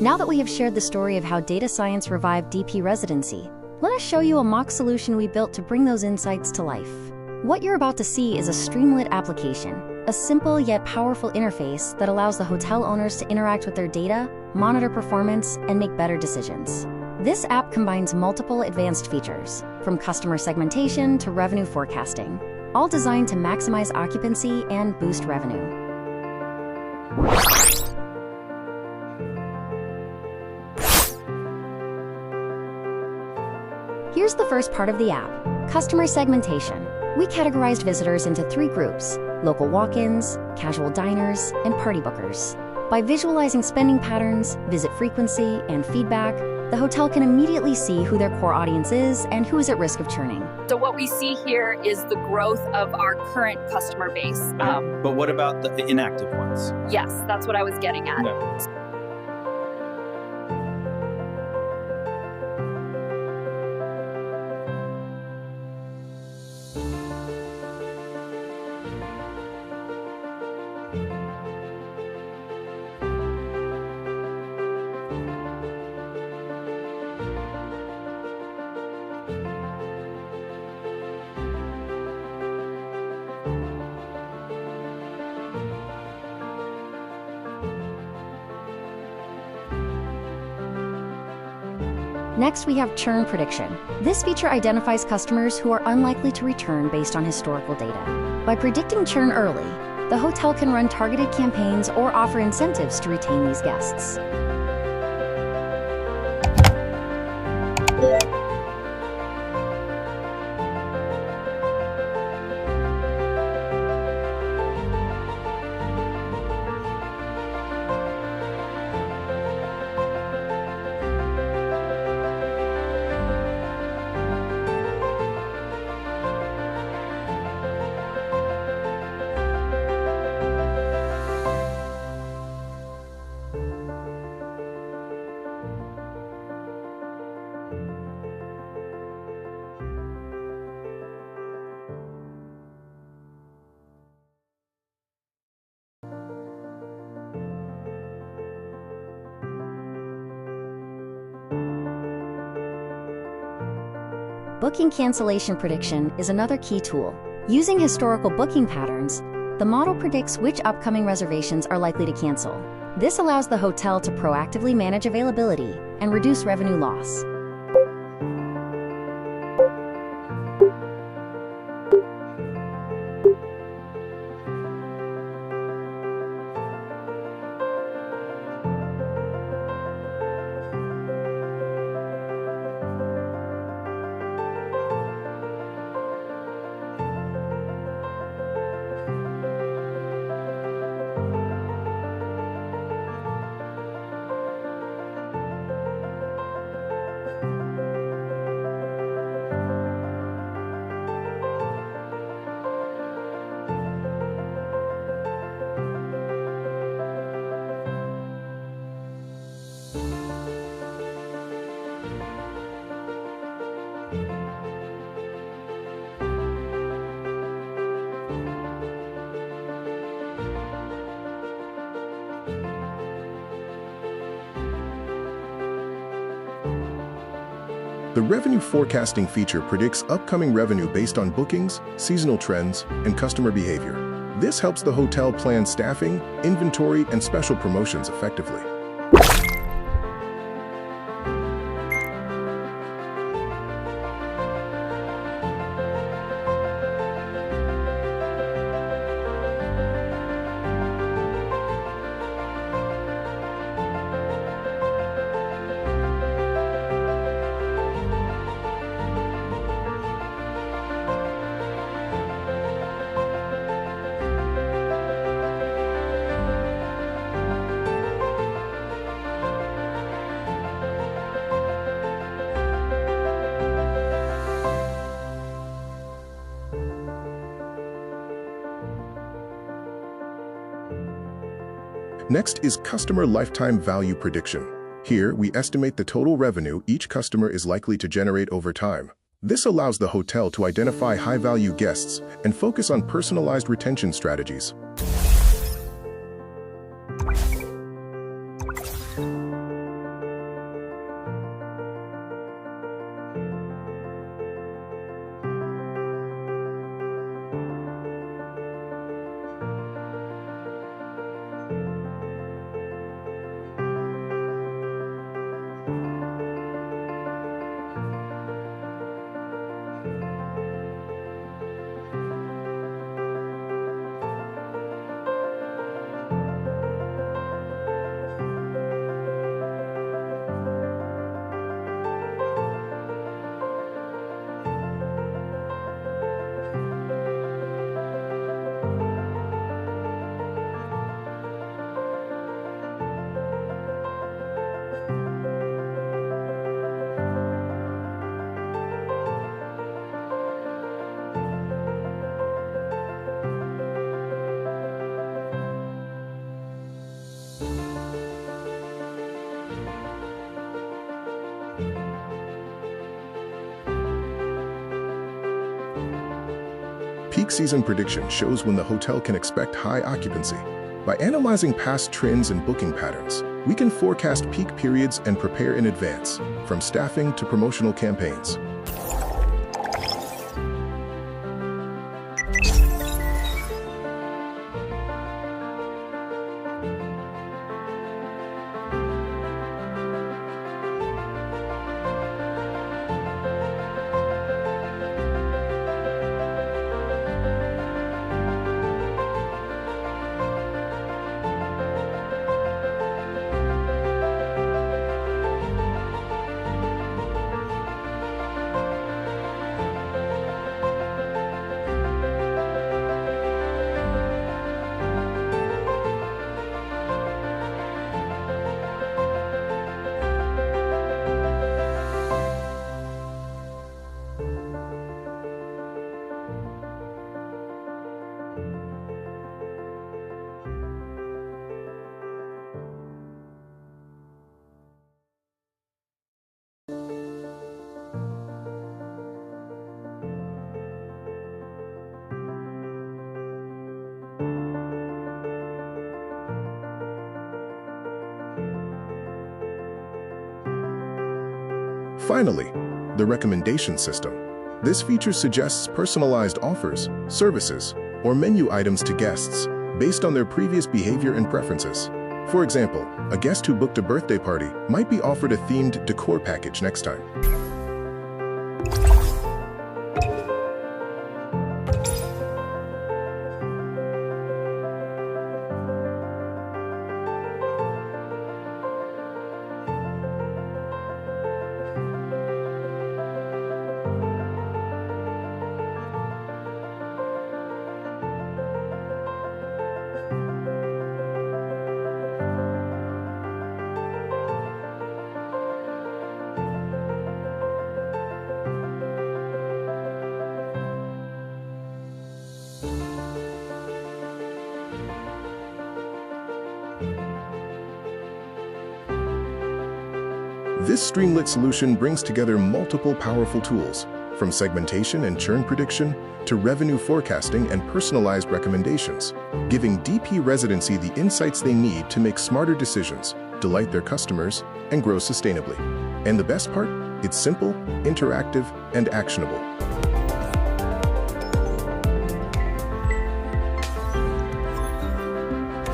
Now that we have shared the story of how data science revived DP Residency, let us show you a mock solution we built to bring those insights to life. What you're about to see is a Streamlit application, a simple yet powerful interface that allows the hotel owners to interact with their data, monitor performance, and make better decisions. This app combines multiple advanced features, from customer segmentation to revenue forecasting, all designed to maximize occupancy and boost revenue. Here's the first part of the app, customer segmentation. We categorized visitors into 3 groups: local walk-ins, casual diners, and party bookers. By visualizing spending patterns, visit frequency, and feedback, the hotel can immediately see who their core audience is and who is at risk of churning. So what we see here is the growth of our current customer base. But what about the inactive ones? Yes, that's what I was getting at. No. Next, we have Churn Prediction. This feature identifies customers who are unlikely to return based on historical data. By predicting churn early, the hotel can run targeted campaigns or offer incentives to retain these guests. Booking Cancellation Prediction is another key tool. Using historical booking patterns, the model predicts which upcoming reservations are likely to cancel. This allows the hotel to proactively manage availability and reduce revenue loss. The revenue forecasting feature predicts upcoming revenue based on bookings, seasonal trends, and customer behavior. This helps the hotel plan staffing, inventory, and special promotions effectively. Next is Customer Lifetime Value Prediction. Here, we estimate the total revenue each customer is likely to generate over time. This allows the hotel to identify high-value guests and focus on personalized retention strategies. Peak season prediction shows when the hotel can expect high occupancy. By analyzing past trends and booking patterns, we can forecast peak periods and prepare in advance, from staffing to promotional campaigns. Finally, the recommendation system. This feature suggests personalized offers, services, or menu items to guests based on their previous behavior and preferences. For example, a guest who booked a birthday party might be offered a themed decor package next time. This Streamlit solution brings together multiple powerful tools, from segmentation and churn prediction to revenue forecasting and personalized recommendations, giving DP Residency the insights they need to make smarter decisions, delight their customers, and grow sustainably. And the best part? It's simple, interactive, and actionable.